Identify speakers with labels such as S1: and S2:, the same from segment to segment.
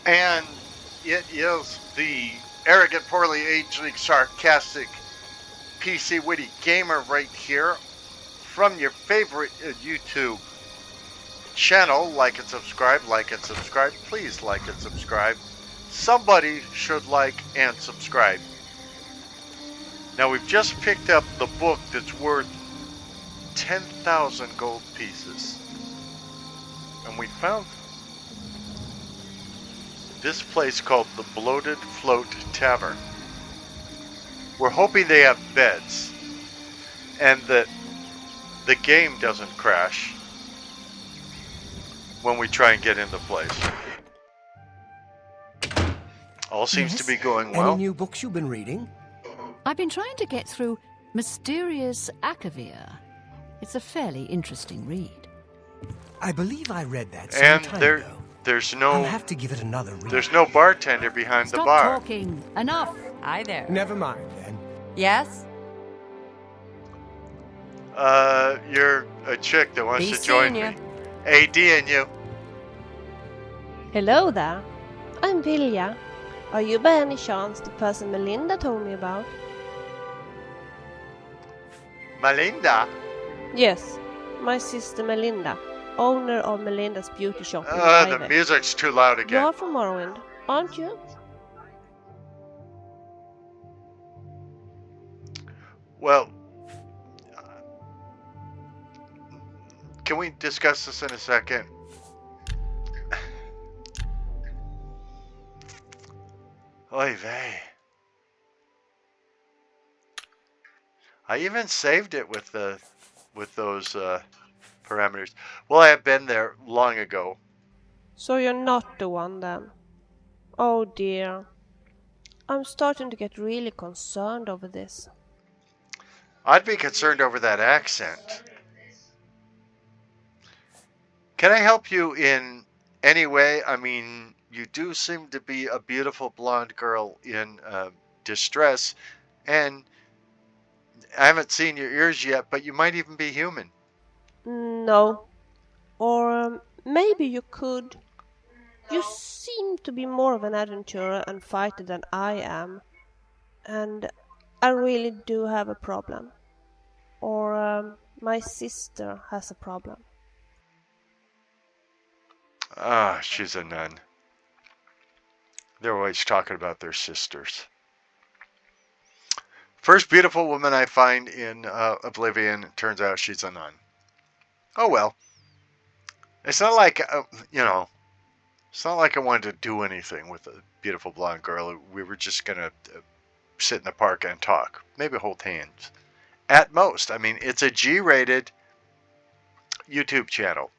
S1: And it is the arrogant, poorly aging, sarcastic, PC witty gamer right here from your favorite YouTube channel. Like and subscribe, please like and subscribe. Somebody should like and subscribe. Now we've just picked up the book that's worth 10,000 gold pieces. And we found this place called the Bloated Tavern. We're hoping they have beds and that the game doesn't crash when we try and get in the place. All seems to be going well.
S2: Any new books you've been reading?
S3: I've been trying to get through Mysterious Akavir. It's a fairly interesting read.
S2: I believe I read that some time ago.
S1: There's no...
S2: I'll have to give it another read.
S1: There's no bartender behind the bar.
S3: Stop talking. Enough.
S4: Hi there.
S2: Never mind, then.
S4: Yes?
S1: You're a chick that wants
S4: Be
S1: to join
S4: seeing
S1: me. AD and you.
S5: Hello there. I'm Vilja. Are you by any chance the person Melinda told me about?
S1: Melinda?
S5: Yes, my sister Melinda, owner of Melinda's beauty shop in
S1: The
S5: Vilja.
S1: music's too loud again.
S5: You're from Morrowind, aren't you?
S1: Well, can we discuss this in a second? Oy vey. I even saved it with those parameters. Well, I have been there long ago.
S5: So you're not the one then? Oh dear. I'm starting to get really concerned over this.
S1: I'd be concerned over that accent. Can I help you in any way? I mean, you do seem to be a beautiful blonde girl in distress, and I haven't seen your ears yet, but you might even be human.
S5: No. Or maybe you could. You seem to be more of an adventurer and fighter than I am. And I really do have a problem. Or my sister has a problem.
S1: Ah, she's a nun. They're always talking about their sisters. First beautiful woman I find in Oblivion, turns out she's a nun. Oh well. It's not like, it's not like I wanted to do anything with a beautiful blonde girl. We were just going to sit in the park and talk. Maybe hold hands. At most. I mean, it's a G-rated YouTube channel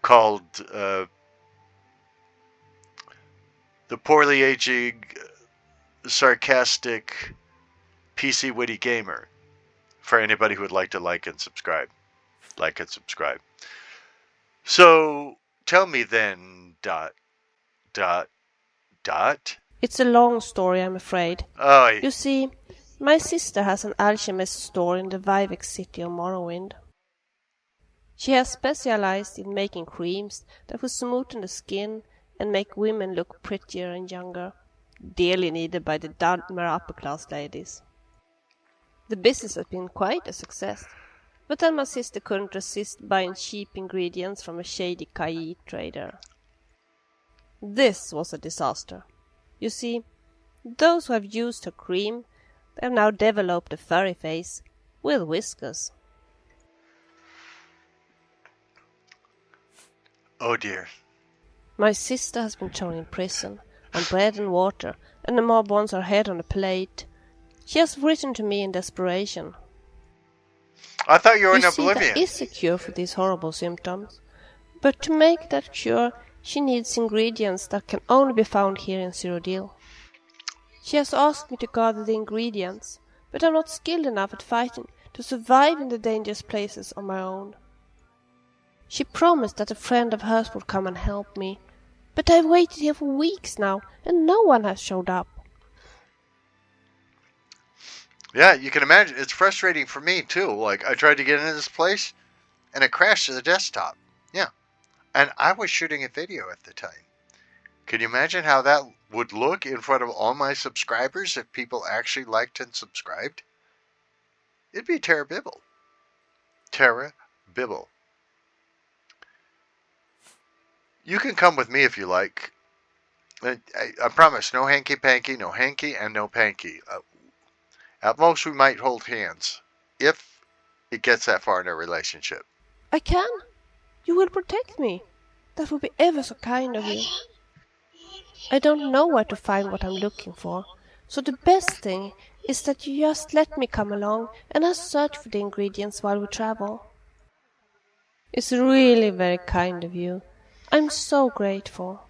S1: called The Poorly Aging, Sarcastic, PC Witty Gamer. For anybody who would like to like and subscribe. Like and subscribe. So, tell me then, ...
S5: It's a long story, I'm afraid.
S1: Oh,
S5: You see, my sister has an alchemist store in the Vivek city of Morrowind. She has specialized in making creams that will smoothen the skin and make women look prettier and younger, dearly needed by the dumber upper-class ladies. The business has been quite a success, but then my sister couldn't resist buying cheap ingredients from a shady Kai trader. This was a disaster. You see, those who have used her cream, they have now developed a furry face with whiskers.
S1: oh dear.
S5: My sister has been thrown in prison, on bread and water, and the mob wants her head on a plate. She has written to me in desperation.
S1: I thought you were in
S5: You see,
S1: Oblivion.
S5: there is a cure for these horrible symptoms. But to make that cure, she needs ingredients that can only be found here in Cyrodiil. She has asked me to gather the ingredients, but I'm not skilled enough at fighting to survive in the dangerous places on my own. She promised that a friend of hers would come and help me, but I've waited here for weeks now, and no one has showed up.
S1: Yeah, you can imagine. It's frustrating for me, too. Like, I tried to get into this place, and it crashed to the desktop. Yeah. And I was shooting a video at the time. Can you imagine how that would look in front of all my subscribers if people actually liked and subscribed? It'd be terrible. Terrible. You can come with me if you like. I promise, no hanky-panky, no hanky, and no panky. At most, we might hold hands, if it gets that far in our relationship.
S5: I can. You will protect me. That would be ever so kind of you. I don't know where to find what I'm looking for, so the best thing is that you just let me come along and I'll search for the ingredients while we travel. It's really very kind of you. I'm so grateful.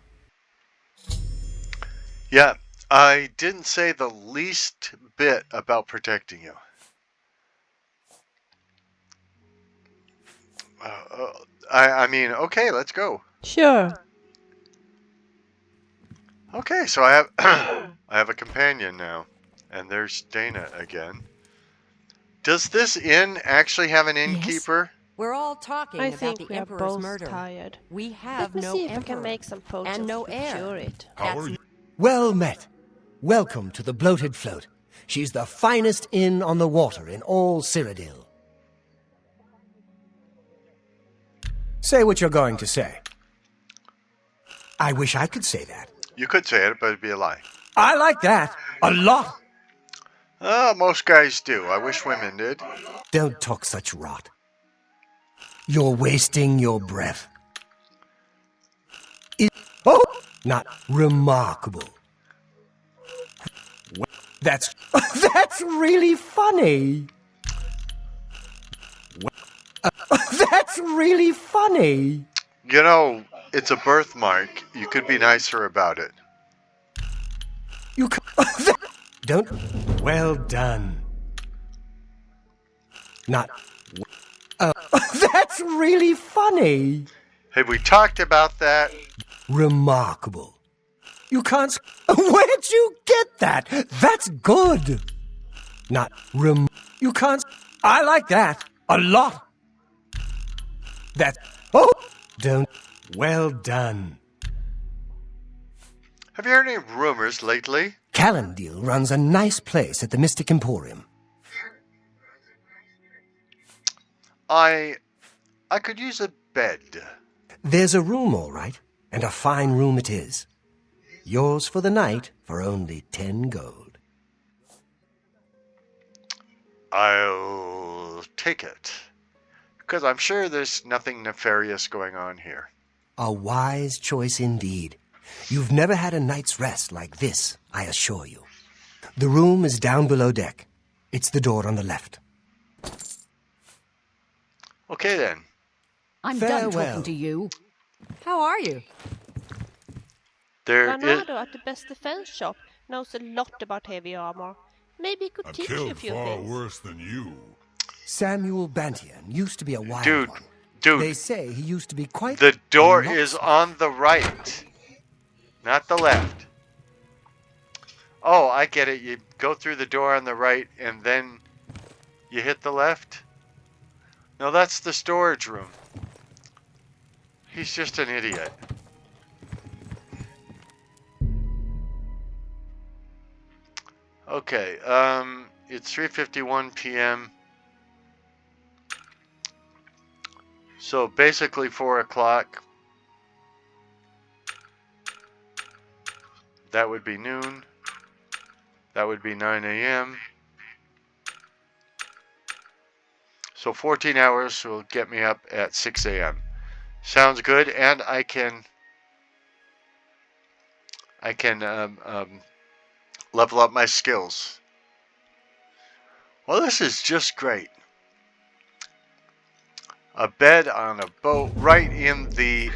S1: Yeah, I didn't say the least bit about protecting you. I mean, okay, let's go.
S5: Sure.
S1: Okay, so I have I have a companion now, and there's Dana again. Does this inn actually have an innkeeper?
S4: We're all talking
S5: I
S4: about
S5: think
S4: the
S5: we are
S4: Emperor's
S5: both
S4: murder.
S5: tired.
S4: We
S5: Let
S4: have
S5: me
S4: no
S5: see if
S4: emperor
S5: I can make some potions
S4: and no
S5: to
S4: heir.
S5: cure it.
S6: How are you?
S2: Well met. Welcome to the Bloated Float. She's the finest inn on the water in all Cyrodiil. Say what you're going to say. I wish I could say that.
S1: You could say it, but it'd be a lie.
S2: I like that a lot.
S1: Most guys do. I wish women did.
S2: Don't talk such rot. You're wasting your breath. Not remarkable. That's really funny. That's really funny.
S1: You know, it's a birthmark. You could be nicer about it.
S2: You don't. Well done. Not. That's really funny.
S1: Hey, we talked about that.
S2: Remarkable. You can't. Where'd you get that? That's good. Not You can't. I like that a lot. That. Oh, don't. Well done.
S1: Have you heard any rumors lately?
S2: Calendil runs a nice place at the Mystic Emporium.
S1: I could use a bed.
S2: There's a room, all right, and a fine room it is. Yours for the night for only 10 gold.
S1: I'll take it. Because I'm sure there's nothing nefarious going on here.
S2: A wise choice indeed. You've never had a night's rest like this, I assure you. The room is down below deck. It's the door on the left.
S1: Okay, then.
S3: I'm done
S2: Farewell.
S3: talking to you.
S4: How are you?
S1: There is...
S5: Leonardo at the best defense shop knows a lot about heavy armor. Maybe he could
S6: I've
S5: teach you a
S6: killed
S5: few
S6: far
S5: things.
S6: worse than you.
S2: Samuel Bantian used to be a wild
S1: Dude,
S2: one.
S1: dude.
S2: They say he used to be quite...
S1: The door
S2: a lot-
S1: is on the right, not the left. Oh, I get it. You go through the door on the right and then you hit the left? No, that's the storage room. He's just an idiot. Okay, it's 3:51 p.m. So basically 4 o'clock. That would be noon. That would be 9 a.m. So 14 hours will get me up at 6 a.m. Sounds good, and I can level up my skills. Well, this is just great. A bed on a boat right in the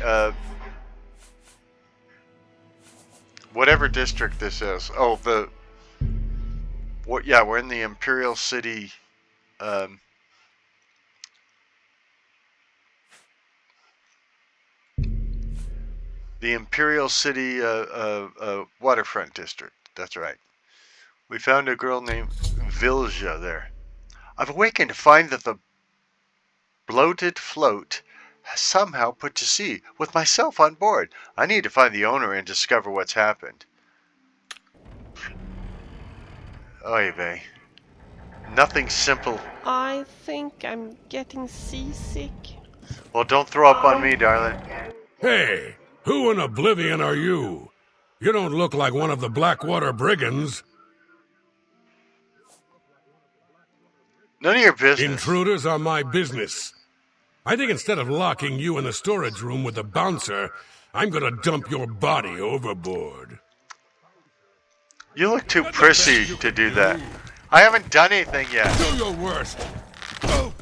S1: whatever district this is. Oh, yeah, we're in the Imperial City. The Imperial City waterfront district. That's right. We found a girl named Vilja there. I've awakened to find that the Bloated Float somehow put to sea with myself on board. I need to find the owner and discover what's happened. Oy vey. Nothing simple.
S5: I think I'm getting seasick.
S1: Well, don't throw up on me, darling.
S6: Hey, who in Oblivion are you? You don't look like one of the Blackwater brigands.
S1: None of your business.
S6: Intruders are my business. I think instead of locking you in the storage room with the bouncer, I'm gonna dump your body overboard.
S1: You look too prissy to do that. I haven't done anything yet.
S6: Do your worst.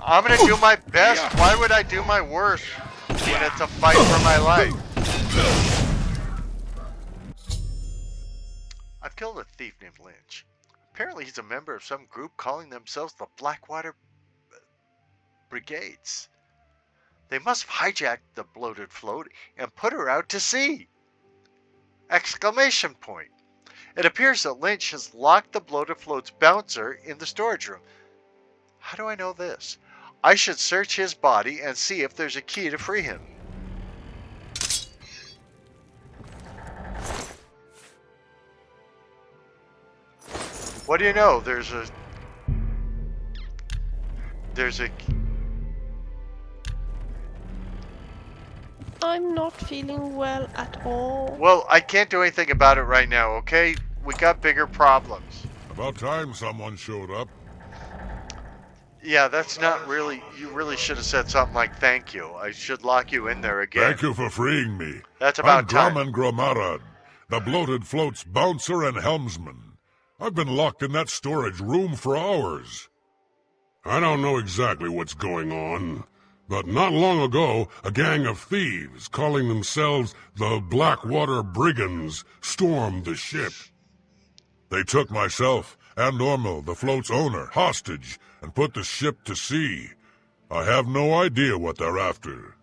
S1: I'm gonna do my best. Why would I do my worst when it's a fight for my life? I've killed a thief named Lynch. Apparently he's a member of some group calling themselves the Blackwater Brigades. They must have hijacked the bloated float and put her out to sea! Exclamation point. It appears that Lynch has locked the bloated float's bouncer in the storage room. How do I know this? I should search his body and see if there's a key to free him. What do you know? There's a...
S5: I'm not feeling well at all.
S1: Well, I can't do anything about it right now, okay? We got bigger problems.
S6: About time someone showed up.
S1: Yeah, that's not really... You really should have said something like thank you. I should lock you in there again.
S6: Thank you for freeing me.
S1: That's about time.
S6: I'm Gromarad, the bloated float's bouncer and helmsman. I've been locked in that storage room for hours. I don't know exactly what's going on, but not long ago, a gang of thieves calling themselves the Blackwater Brigands stormed the ship. They took myself and Ormel, the float's owner, hostage and put the ship to sea. I have no idea what they're after.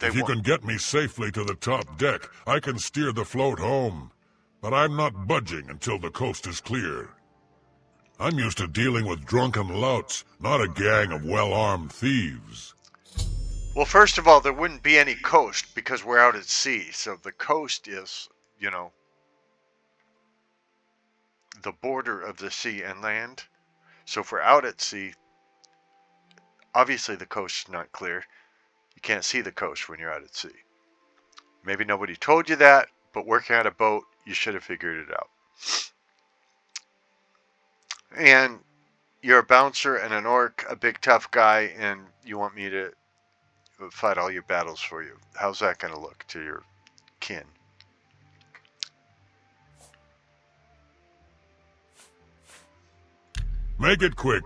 S6: If you can get me safely to the top deck, I can steer the float home. But I'm not budging until the coast is clear. I'm used to dealing with drunken louts, not a gang of well-armed thieves.
S1: Well, first of all, there wouldn't be any coast because we're out at sea. So the coast is, you know, the border of the sea and land. So if we're out at sea, obviously the coast's not clear. You can't see the coast when you're out at sea. Maybe nobody told you that, but working on a boat, you should have figured it out. And you're a bouncer and an orc, a big tough guy, and you want me to fight all your battles for you. How's that going to look to your kin?
S6: Make it quick.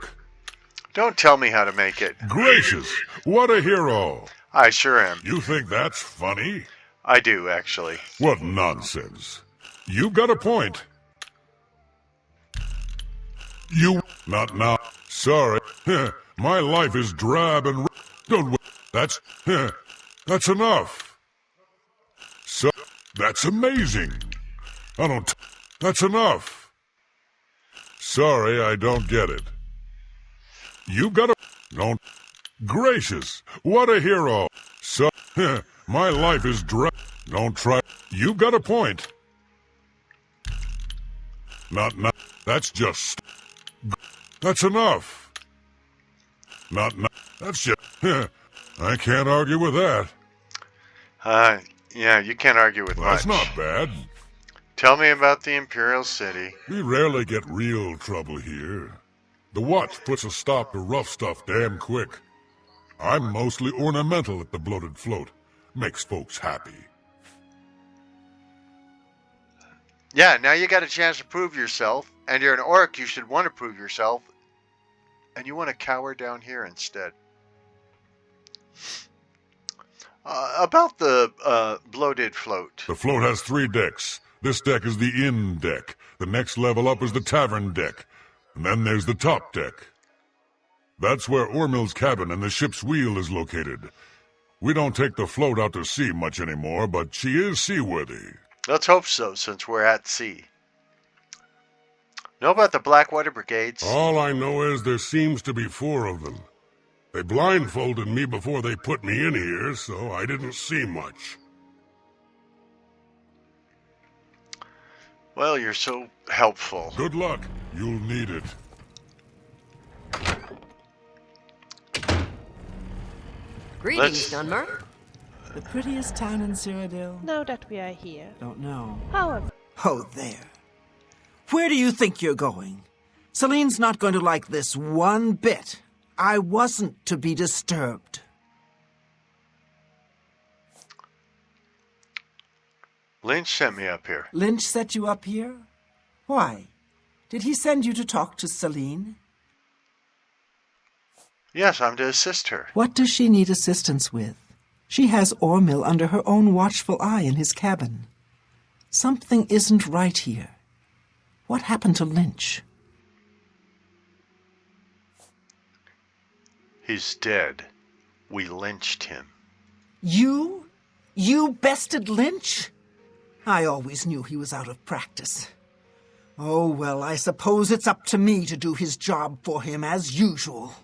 S1: Don't tell me how to make it.
S6: Gracious, what a hero.
S1: I sure am.
S6: You think that's funny?
S1: I do, actually.
S6: What nonsense. You've got a point. Not now. Sorry. My life is drab and... Don't... That's enough. So... That's amazing. I don't... That's enough. Sorry, I don't get it. You've got a... Don't... Gracious, what a hero. So... My life is drab... Don't try... You've got a point. Not... That's just... That's enough. Not... That's just... I can't argue with that.
S1: Yeah, you can't argue with much.
S6: That's not bad.
S1: Tell me about the Imperial City.
S6: We rarely get real trouble here. The Watch puts a stop to rough stuff damn quick. I'm mostly ornamental at the bloated float. Makes folks happy.
S1: Yeah, now you got a chance to prove yourself, and you're an orc, you should want to prove yourself, and you want to cower down here instead. About the bloated float.
S6: The float has 3 decks. This deck is the inn deck. The next level up is the tavern deck. And then there's the top deck. That's where Ormel's cabin and the ship's wheel is located. We don't take the float out to sea much anymore, but she is seaworthy.
S1: Let's hope so, since we're at sea. Know about the Blackwater Brigades?
S6: All I know is there seems to be 4 of them. They blindfolded me before they put me in here, so I didn't see much.
S1: Well, you're so helpful.
S6: Good luck. You'll need it.
S4: Greetings, Dunmer.
S7: The prettiest town in Cyrodiil?
S5: Now that we are here.
S7: Don't know.
S5: However,
S7: Oh, there. Where do you think you're going? Celine's not going to like this one bit. I wasn't to be disturbed.
S1: Lynch sent me up here.
S7: Lynch set you up here? Why? Did he send you to talk to Celine?
S1: Yes, I'm to assist her.
S7: What does she need assistance with? She has Ormil under her own watchful eye in his cabin. Something isn't right here. What happened to Lynch?
S1: He's dead. We lynched him.
S7: You? You bested Lynch? I always knew he was out of practice. Oh, well, I suppose it's up to me to do his job for him as usual.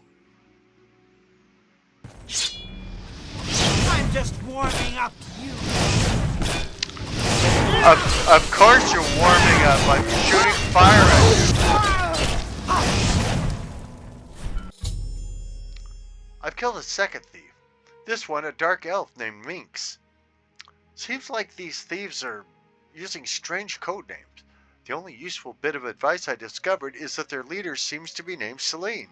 S7: I'm just warming up you.
S1: Of course you're warming up. I'm shooting fire at you. I've killed a second thief. This one, a dark elf named Minx. Seems like these thieves are using strange code names. The only useful bit of advice I discovered is that their leader seems to be named Celine.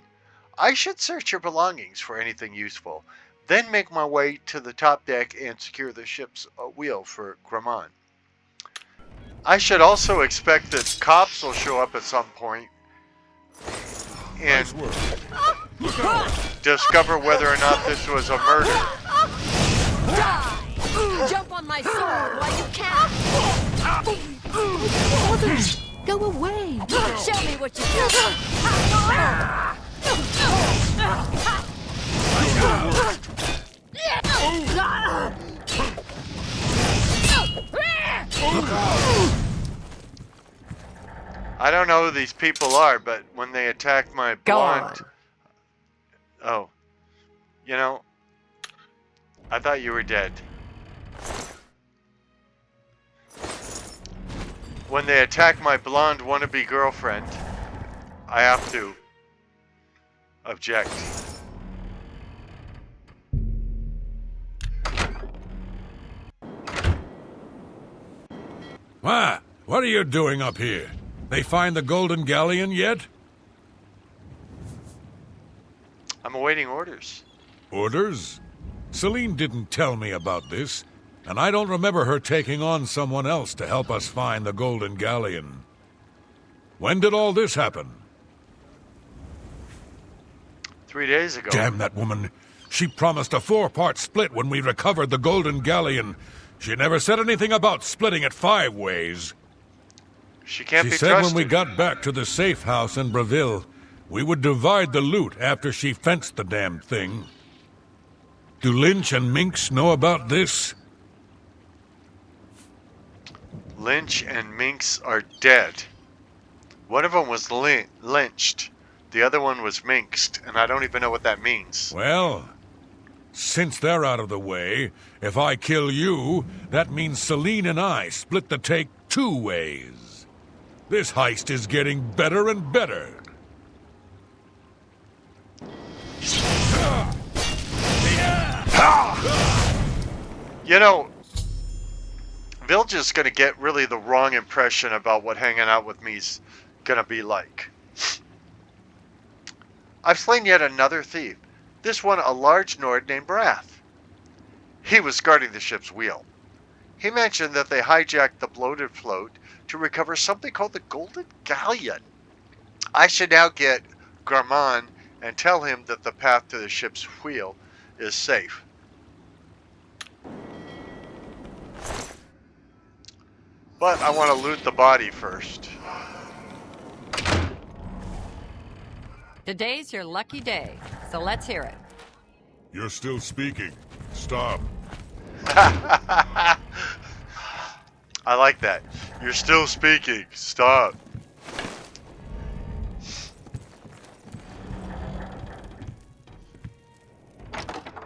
S1: I should search your belongings for anything useful, then make my way to the top deck and secure the ship's wheel for Graman. I should also expect that cops will show up at some point and discover whether or not this was a murder.
S4: Jump on my sword while you can.
S3: Others, go away.
S4: Show me what you got.
S1: I don't know who these people are, but when they attacked my blonde... Oh. You know, I thought you were dead. When they attack my blonde wannabe girlfriend, I have to object.
S6: What are you doing up here? They find the Golden Galleon yet?
S1: I'm awaiting orders.
S6: Orders? Celine didn't tell me about this, and I don't remember her taking on someone else to help us find the Golden Galleon. When did all this happen?
S1: 3 days ago.
S6: Damn that woman. She promised a 4-part split when we recovered the Golden Galleon. She never said anything about splitting it 5 ways.
S1: She can't be
S6: trusted. She said when we got back to the safe house in Breville, we would divide the loot after she fenced the damn thing. Do Lynch and Minx know about this?
S1: Lynch and Minx are dead. One of them was lynched. The other one was minxed, and I don't even know what that means.
S6: Well, since they're out of the way, if I kill you, that means Celine and I split the take 2 ways. This heist is getting better and better.
S1: You know, Vilja's gonna get really the wrong impression about what hanging out with me's gonna be like. I've slain yet another thief. This one a large Nord named Brath. He was guarding the ship's wheel. He mentioned that they hijacked the Bloated float to recover something called the Golden Galleon. I should now get Graman and tell him that the path to the ship's wheel is safe. But I want to loot the body first.
S4: Today's your lucky day, so let's hear it.
S6: You're still speaking. Stop.
S1: I like that. You're still speaking. Stop.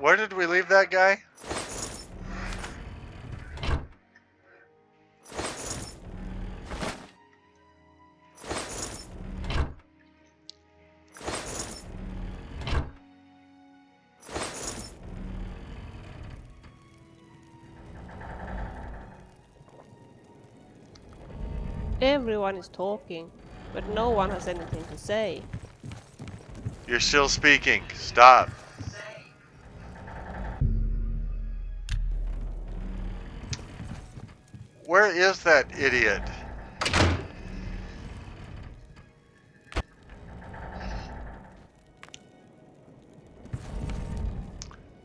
S1: Where did we leave that guy?
S5: Everyone is talking, but no one has anything to say.
S1: You're still speaking. Stop. Where is that idiot?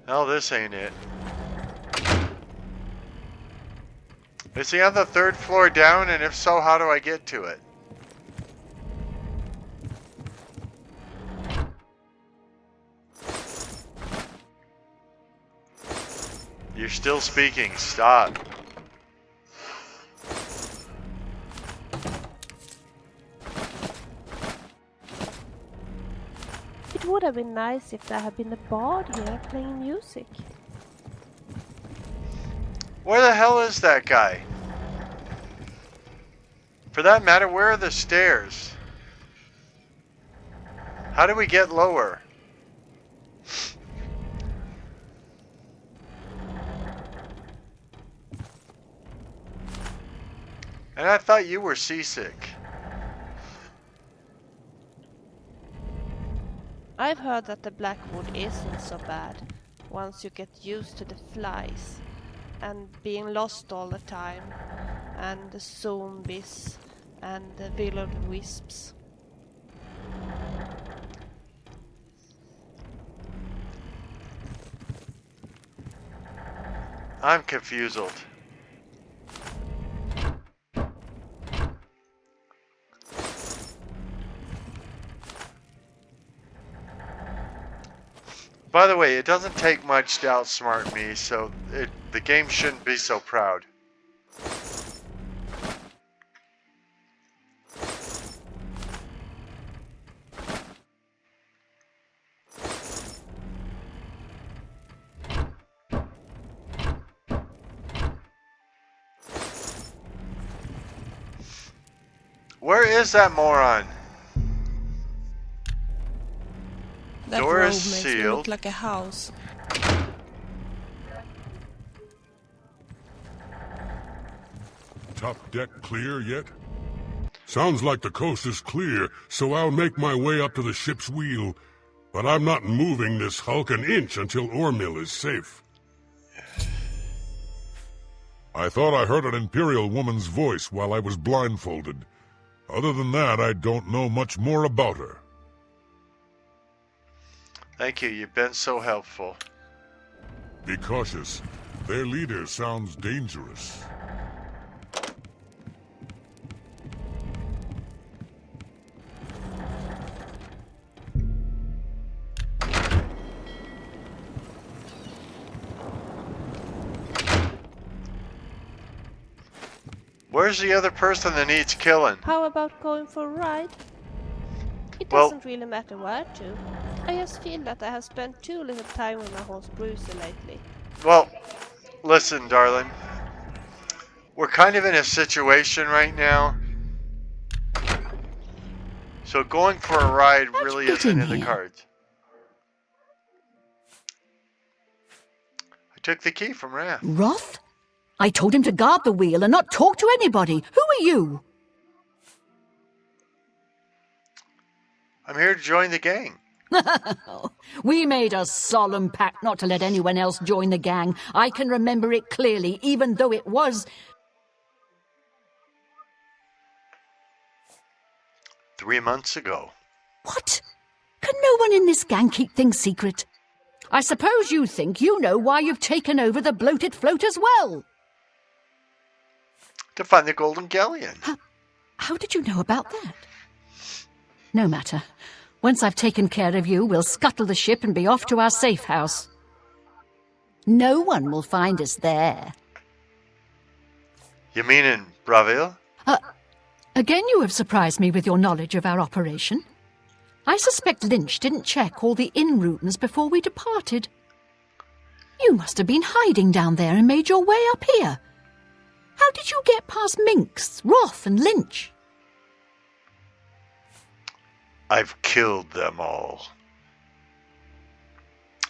S1: No, this ain't it. Is he on the 3rd floor down? And if so, how do I get to it? You're still speaking. Stop.
S5: It would have been nice if there had been a bard here playing music.
S1: Where the hell is that guy? For that matter, where are the stairs? How do we get lower? And I thought you were seasick.
S5: I've heard that the Blackwood isn't so bad once you get used to the flies and being lost all the time and the zombies and the will-o'-the-wisps.
S1: I'm confused. By the way, it doesn't take much to outsmart me, so the game shouldn't be so proud. Where is that moron?
S5: That
S1: Door
S5: robe
S1: is
S5: makes me
S1: sealed.
S5: look like a house.
S6: Top deck clear yet? Sounds like the coast is clear, so I'll make my way up to the ship's wheel. But I'm not moving this hulk an inch until Ormill is safe. I thought I heard an Imperial woman's voice while I was blindfolded. Other than that, I don't know much more about her.
S1: Thank you, you've been so helpful.
S6: Be cautious. Their leader sounds dangerous.
S1: Where's the other person that needs killing?
S5: How about going for a ride? It
S1: Well-
S5: doesn't really matter where to. I just feel that I have spent too little time with my horse Bruiser lately.
S1: Well, listen, darling. We're kind of in a situation right now. So going for a ride really
S3: get
S1: isn't
S3: in
S1: in the
S3: here.
S1: cards. I took the key from Wrath.
S3: Roth? I told him to guard the wheel and not talk to anybody. Who are you?
S1: I'm here to join the gang.
S3: We made a solemn pact not to let anyone else join the gang. I can remember it clearly, even though it was...
S1: 3 months ago.
S3: What? Can no one in this gang keep things secret? I suppose you think you know why you've taken over the Bloated float as well.
S1: To find the Golden Galleon.
S3: How did you know about that? No matter. Once I've taken care of you, we'll scuttle the ship and be off to our safe house. No one will find us there.
S1: You mean in Braville?
S3: Again, you have surprised me with your knowledge of our operation. I suspect Lynch didn't check all the inn rooms before we departed. You must have been hiding down there and made your way up here. How did you get past Minx, Roth, and Lynch?
S1: I've killed them all.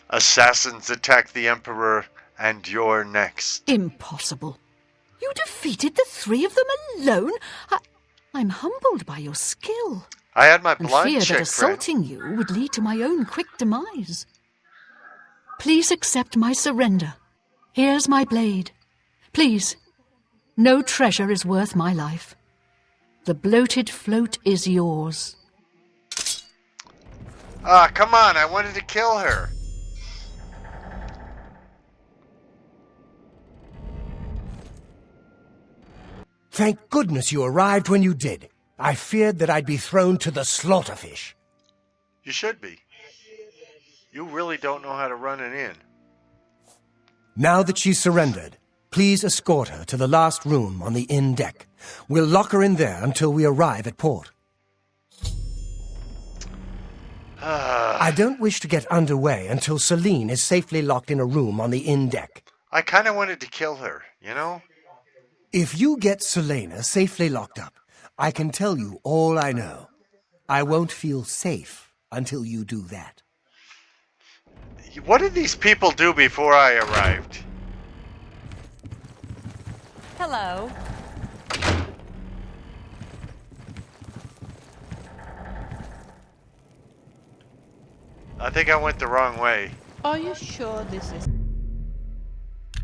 S1: Assassins attack the Emperor, and you're next.
S3: Impossible. You defeated the three of them alone? I'm humbled by your skill.
S1: I had my
S3: And
S1: blind
S3: fear
S1: check,
S3: that assaulting you would lead to my own quick demise. Please accept my surrender. Here's my blade. Please, no treasure is worth my life. The bloated float is yours.
S1: Ah, come on, I wanted to kill her.
S2: Thank goodness you arrived when you did. I feared that I'd be thrown to the slaughterfish.
S1: You should be. You really don't know how to run an inn.
S2: Now that she's surrendered, please escort her to the last room on the inn deck. We'll lock her in there until we arrive at port. I don't wish to get underway until Celine is safely locked in a room on the inn deck.
S1: I kind of wanted to kill her, you know?
S2: If you get Selena safely locked up, I can tell you all I know. I won't feel safe until you do that.
S1: What did these people do before I arrived?
S4: Hello.
S1: I think I went the wrong way.
S5: Are you sure this is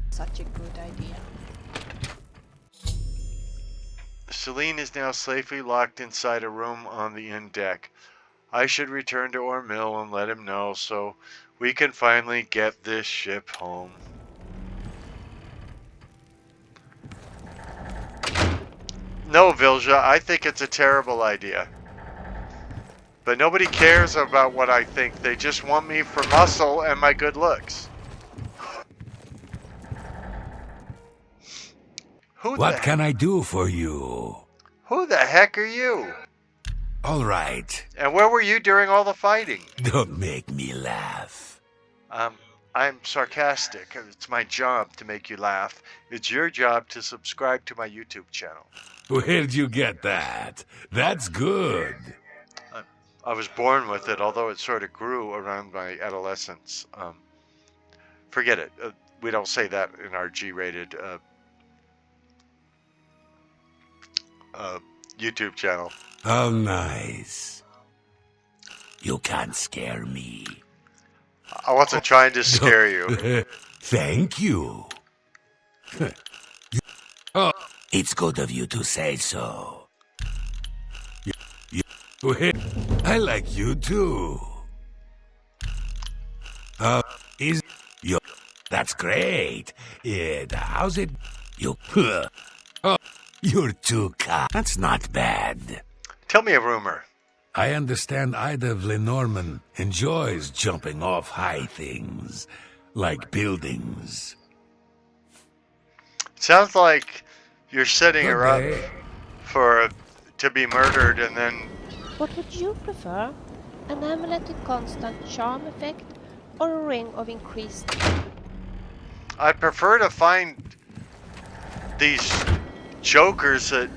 S5: such a good idea?
S1: Celine is now safely locked inside a room on the inn deck. I should return to Ormil and let him know so we can finally get this ship home. No, Vilja, I think it's a terrible idea. But nobody cares about what I think. They just want me for muscle and my good looks.
S8: What can I do for you?
S1: Who the heck are you?
S8: All right.
S1: And where were you during all the fighting?
S8: Don't make me laugh.
S1: I'm sarcastic. It's my job to make you laugh. It's your job to subscribe to my YouTube channel.
S8: Where'd you get that? That's good.
S1: I was born with it, although it sort of grew around my adolescence. Forget it. We don't say that in our G-rated YouTube channel.
S8: Oh, nice. You can't scare me.
S1: I wasn't trying to scare you.
S8: Thank you. Oh, it's good of you to say so. I like you too. Is you? That's great. Yeah, how's it? You? Oh, you're too kind. That's not bad.
S1: Tell me a rumor.
S8: I understand Ida of Lenormand enjoys jumping off high things, like buildings.
S1: Sounds like you're setting her up to be murdered and then...
S5: What would you prefer? An amulet with constant charm effect or a ring of increased...
S1: I prefer to find these jokers that...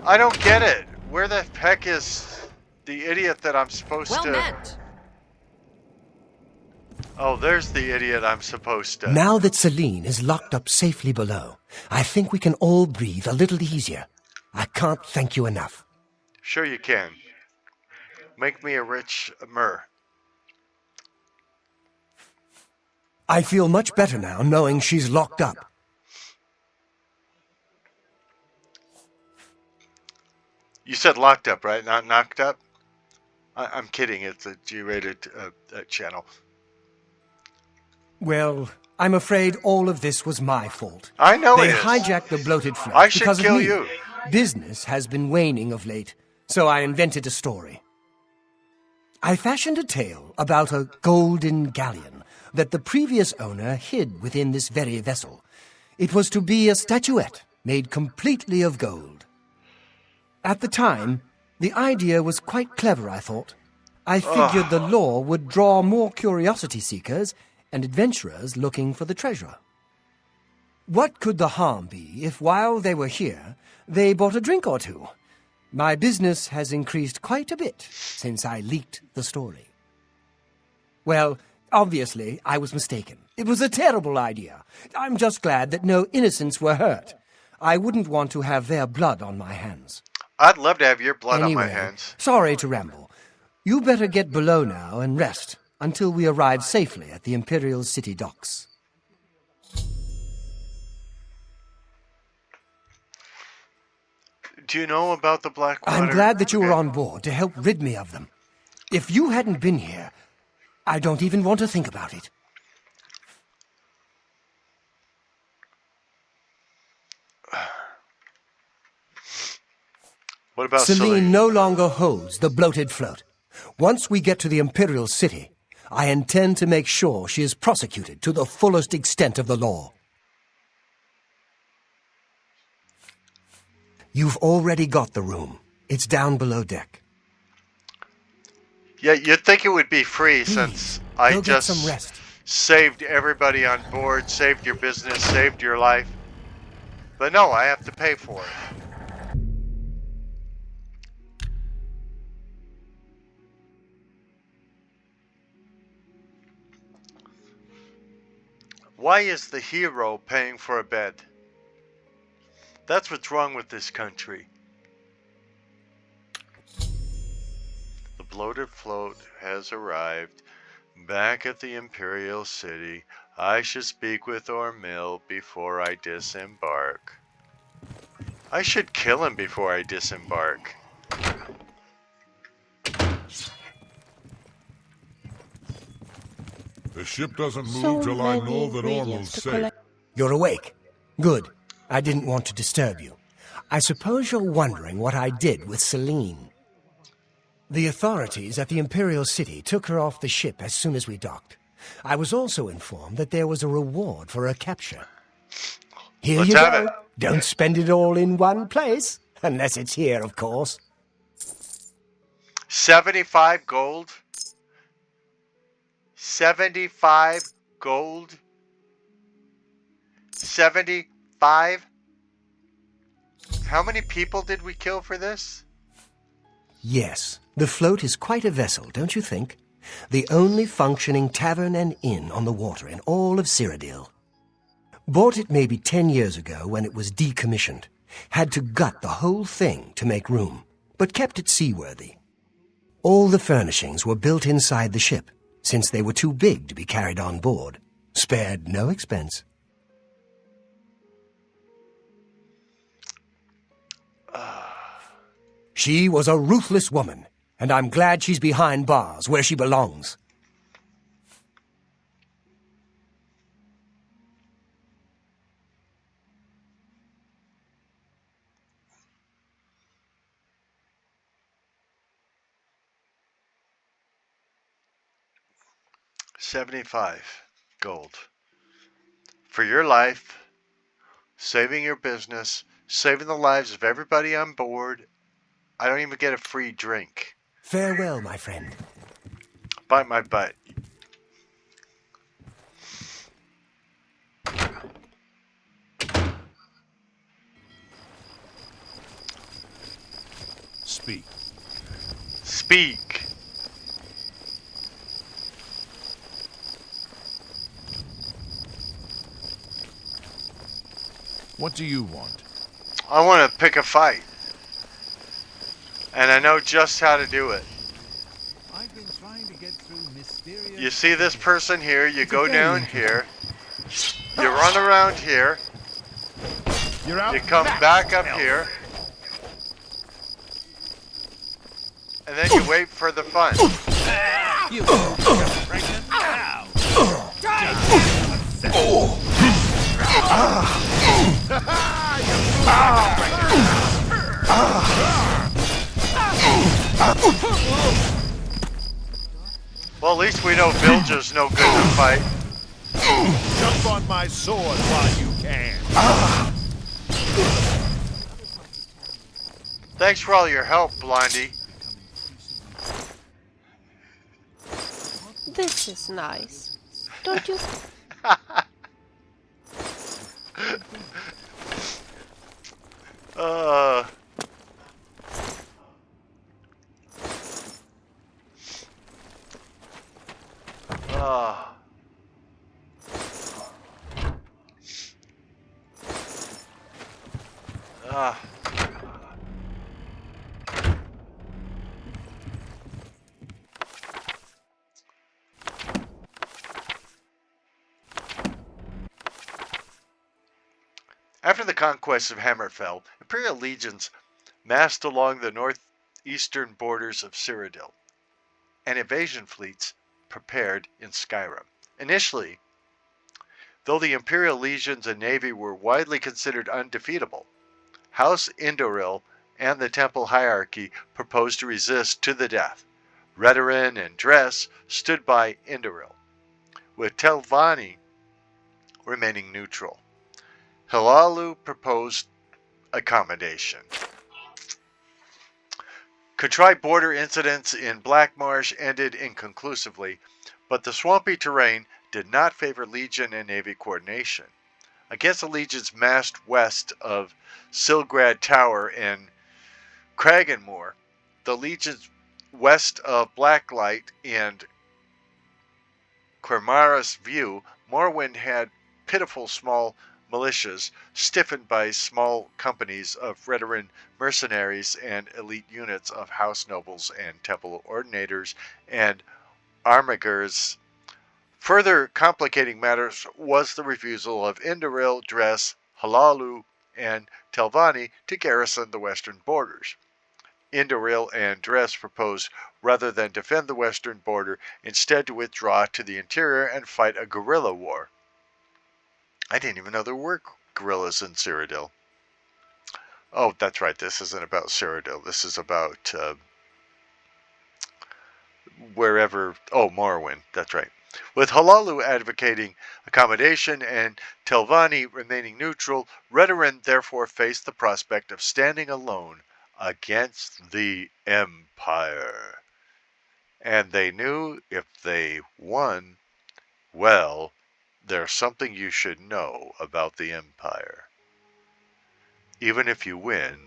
S1: I don't get it. Where the heck is the idiot that I'm supposed
S4: Well
S1: to...
S4: met.
S1: Oh, there's the idiot I'm supposed to...
S2: Now that Celine is locked up safely below, I think we can all breathe a little easier. I can't thank you enough.
S1: Sure you can. Make me a rich myrrh.
S2: I feel much better now knowing she's locked up.
S1: You said locked up, right? Not knocked up? I'm kidding. It's a G-rated channel.
S2: Well, I'm afraid all of this was my fault.
S1: I know
S2: They
S1: it is.
S2: hijacked the bloated float
S1: I should
S2: because
S1: kill
S2: of me.
S1: you.
S2: Business has been waning of late, so I invented a story. I fashioned a tale about a golden galleon that the previous owner hid within this very vessel. It was to be a statuette made completely of gold. At the time, the idea was quite clever, I thought. I figured the lore would draw more curiosity seekers and adventurers looking for the treasure. What could the harm be if while they were here, they bought a drink or two? My business has increased quite a bit since I leaked the story. Well, obviously, I was mistaken. It was a terrible idea. I'm just glad that no innocents were hurt. I wouldn't want to have their blood on my hands.
S1: I'd love to have your blood
S2: Anyway,
S1: on my hands.
S2: Sorry to ramble. You better get below now and rest until we arrive safely at the Imperial City docks.
S1: Do you know about the Blackwater?
S2: I'm glad that you were on board to help rid me of them. If you hadn't been here, I don't even want to think about it.
S1: What about
S2: Celine no longer holds the bloated float. Once we get to the Imperial City, I intend to make sure she is prosecuted to the fullest extent of the law. You've already got the room. It's down below deck.
S1: Yeah, you'd think it would be free since I
S2: go get some
S1: just
S2: rest.
S1: saved everybody on board, saved your business, saved your life. But no, I have to pay for it. Why is the hero paying for a bed? That's what's wrong with this country. The bloated float has arrived. Back at the Imperial City, I should speak with Ormil before I disembark. I should kill him before I disembark.
S6: The ship doesn't move
S5: So
S6: till I
S5: many
S6: know that Ormel's
S5: ingredients to
S6: safe.
S5: collect.
S2: You're awake. Good. I didn't want to disturb you. I suppose you're wondering what I did with Celine. The authorities at the Imperial City took her off the ship as soon as we docked. I was also informed that there was a reward for her capture. Here
S1: Let's
S2: you
S1: have
S2: go.
S1: it.
S2: Don't spend it all in one place. Unless it's here, of course.
S1: 75 gold? 75 gold? 75? How many people did we kill for this?
S2: Yes, the float is quite a vessel, don't you think? The only functioning tavern and inn on the water in all of Cyrodiil. Bought it maybe 10 years ago when it was decommissioned. Had to gut the whole thing to make room, but kept it seaworthy. All the furnishings were built inside the ship, since they were too big to be carried on board. Spared no expense. She was a ruthless woman, and I'm glad she's behind bars where she belongs.
S1: $75 gold. For your life, saving your business, saving the lives of everybody on board. I don't even get a free drink.
S2: Farewell, my friend.
S1: Bite my butt.
S8: Speak.
S1: Speak.
S8: What do you want?
S1: I want to pick a fight. And I know just how to do it.
S8: I've been trying to get through mysterious...
S1: You see this person here, you go down here, you run around here,
S8: You're out.
S1: you come back up here, and then you wait for the fun.
S8: You pregnant now.
S1: Well, at least we know Vilja's no good to fight.
S8: Jump on my sword while you can.
S1: Thanks for all your help, Blondie.
S5: This is nice. Don't you?
S1: uh, uh, uh. After the conquest of Hammerfell, Imperial legions massed along the northeastern borders of Cyrodiil, and invasion fleets prepared in Skyrim. Initially, though the Imperial legions and navy were widely considered undefeatable, House Indoril and the Temple hierarchy proposed to resist to the death. Redoran and Dress stood by Indoril, with Telvanni remaining neutral. Hilalu proposed accommodation. Contrived border incidents in Black Marsh ended inconclusively, but the swampy terrain did not favor Legion and Navy coordination. Against the legions massed west of Silgrad Tower and Kraganmoor, the legions west of Blacklight and Quermaris View, Morrowind had pitiful small militias stiffened by small companies of Redoran mercenaries and elite units of house nobles and temple ordinators and armigers. Further complicating matters was the refusal of Indoril, Dress, Hilalu, and Telvanni to garrison the western borders. Indoril and Dress proposed, rather than defend the western border, instead to withdraw to the interior and fight a guerrilla war. I didn't even know there were guerrillas in Cyrodiil. Oh, that's right. This isn't about Cyrodiil. This is about wherever. Oh, Morrowind. That's right. With Hilalu advocating accommodation and Telvanni remaining neutral, Redoran therefore faced the prospect of standing alone against the Empire. And they knew if they won, well, there's something you should know about the Empire. Even if you win,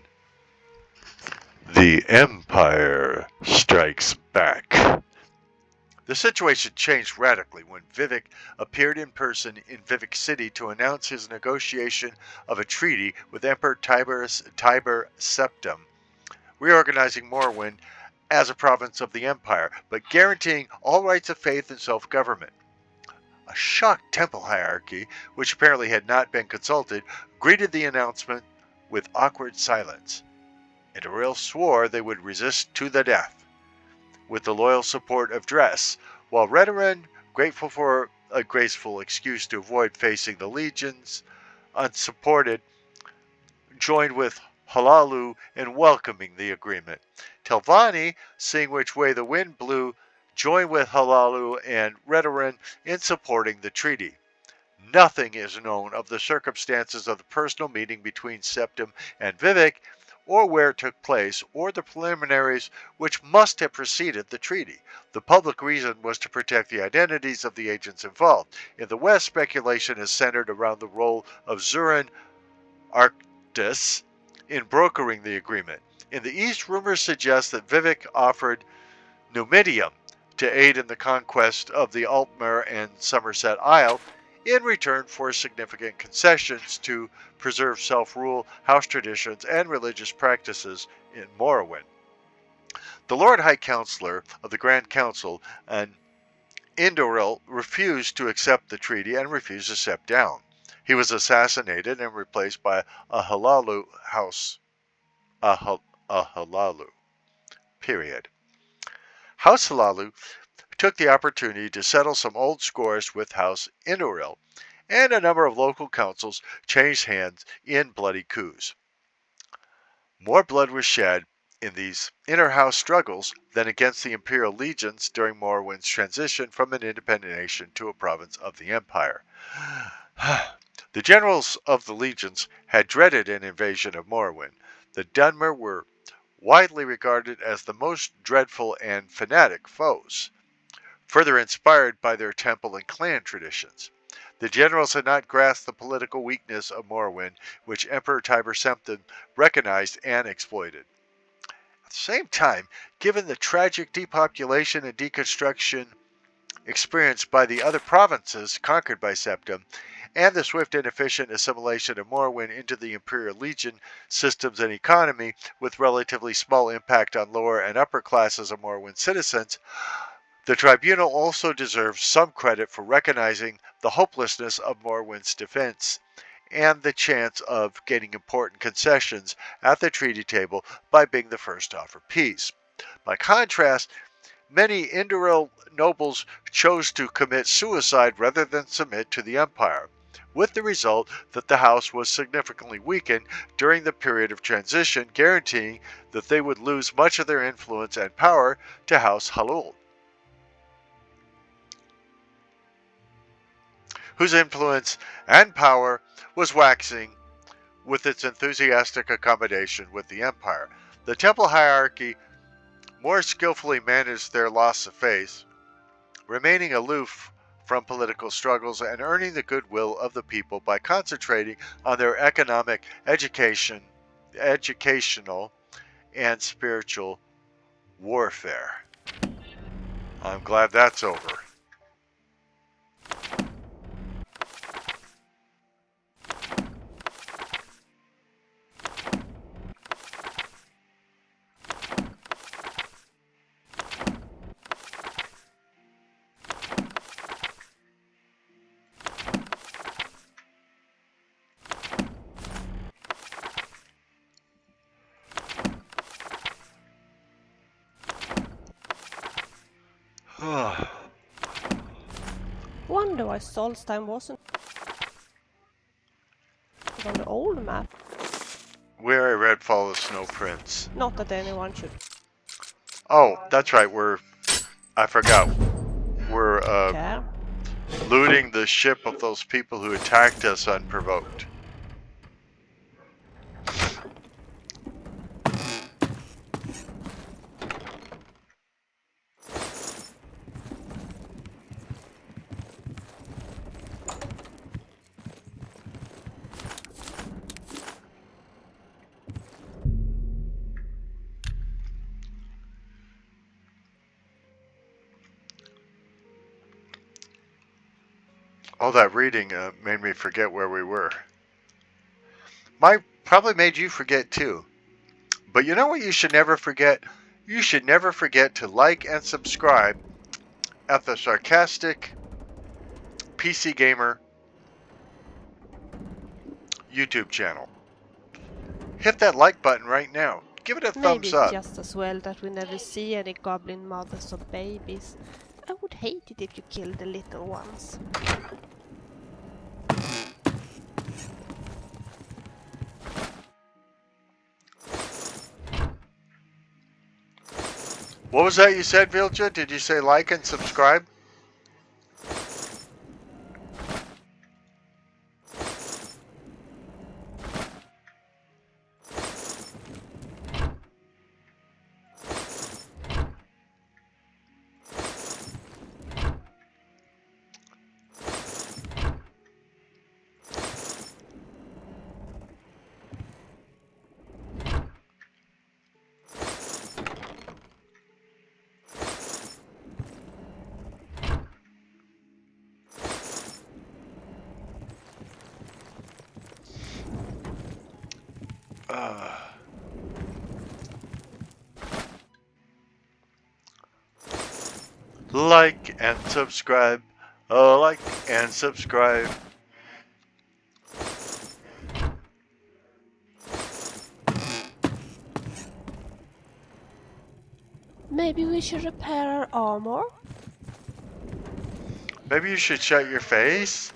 S1: the Empire strikes back. The situation changed radically when Vivek appeared in person in Vivek City to announce his negotiation of a treaty with Emperor Tiber Septim, reorganizing Morrowind as a province of the Empire, but guaranteeing all rights of faith and self-government. A shocked temple hierarchy, which apparently had not been consulted, greeted the announcement with awkward silence. Indoril swore they would resist to the death, with the loyal support of Dress, while Redoran, grateful for a graceful excuse to avoid facing the legions, unsupported, joined with Hilalu in welcoming the agreement. Telvanni, seeing which way the wind blew, joined with Hilalu and Redoran in supporting the treaty. Nothing is known of the circumstances of the personal meeting between Septim and Vivek, or where it took place, or the preliminaries which must have preceded the treaty. The public reason was to protect the identities of the agents involved. In the West, speculation is centered around the role of Zurin Arctis in brokering the agreement. In the East, rumors suggest that Vivek offered Numidium to aid in the conquest of the Altmer and Somerset Isle in return for significant concessions to preserve self-rule, house traditions, and religious practices in Morrowind. The Lord High Counselor of the Grand Council and Indoril refused to accept the treaty and refused to step down. He was assassinated and replaced by a Hilalu house. A Hilalu. Period. House Hilalu took the opportunity to settle some old scores with House Indoril, and a number of local councils changed hands in bloody coups. More blood was shed in these inter-house struggles than against the Imperial legions during Morrowind's transition from an independent nation to a province of the Empire. The generals of the legions had dreaded an invasion of Morrowind. The Dunmer were widely regarded as the most dreadful and fanatic foes. further inspired by their temple and clan traditions. The generals had not grasped the political weakness of Morrowind, which Emperor Tiber Septim recognized and exploited. At the same time, given the tragic depopulation and deconstruction experienced by the other provinces conquered by Septim, and the swift and efficient assimilation of Morrowind into the Imperial Legion systems and economy, with relatively small impact on lower and upper classes of Morrowind citizens, the tribunal also deserves some credit for recognizing the hopelessness of Morrowind's defense and the chance of getting important concessions at the treaty table by being the first to offer peace. By contrast, many Indoril nobles chose to commit suicide rather than submit to the Empire, with the result that the house was significantly weakened during the period of transition, guaranteeing that they would lose much of their influence and power to House Halul, whose influence and power was waxing with its enthusiastic accommodation with the Empire. The temple hierarchy more skillfully managed their loss of faith, remaining aloof from political struggles and earning the goodwill of the people by concentrating on their economic, educational, and spiritual warfare. I'm glad that's over.
S5: Wonder why Solstheim wasn't on the old map.
S1: Where I read Fall of Snow Prince.
S5: Not that anyone should.
S1: Oh, that's right. I forgot. We're
S5: care.
S1: looting the ship of those people who attacked us unprovoked. All that reading made me forget where we were. Probably made you forget too. But you know what you should never forget? You should never forget to like and subscribe at the Sarcastic PC Gamer YouTube channel. Hit that like button right now. Give it a
S5: Maybe
S1: thumbs
S5: it's
S1: up.
S5: just as well that we never see any goblin mothers or babies. I would hate it if you killed the little ones.
S1: What was that you said, Vilja? Did you say like and subscribe? Like and subscribe. Like and subscribe.
S5: Maybe we should repair our armor?
S1: Maybe you should shut your face.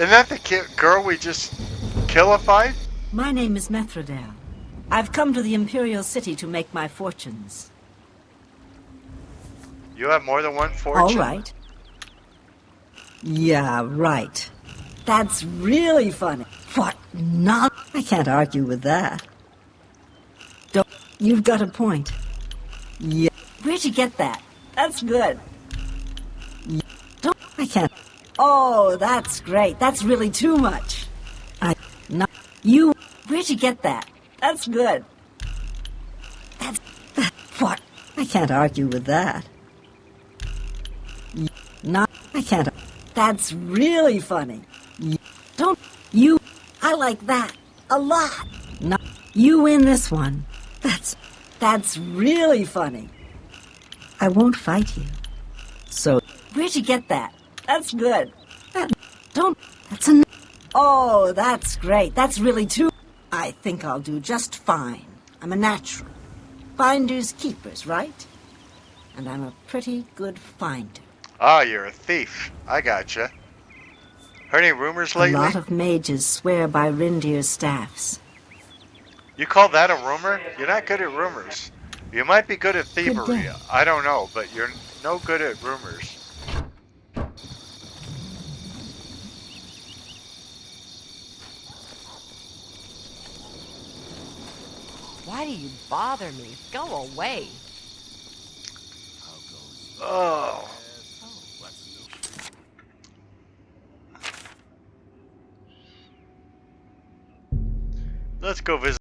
S1: Isn't that the girl we just killified?
S9: My name is Methrodale. I've come to the Imperial City to make my fortunes.
S1: You have more than one fortune?
S9: All right. Yeah, right. That's really funny. What? Not? I can't argue with that. Don't. You've got a point. Yeah. Where'd you get that? That's good. Yeah. Don't. I can't. Oh, that's great. That's really too much. Not. You. Where'd you get that? That's good. That's. What? I can't argue with that. Yeah. Not. I can't. That's really funny. Yeah. Don't. You. I like that a lot. Not. You win this one. That's really funny. I won't fight you. So, where'd you get that? That's good. Don't. That's a. Oh, that's great. That's really too. I think I'll do just fine. I'm a natural. Finders keepers, right? And I'm a pretty good finder.
S1: Ah, you're a thief. I gotcha. Heard any rumors lately?
S9: A lot of mages swear by Rindir's staffs.
S1: You call that a rumor? You're not good at rumors. You might be good at thievery.
S9: day.
S1: I don't know, but you're no good at rumors.
S4: Why do you bother me? Go away.
S1: Oh. Let's go visit.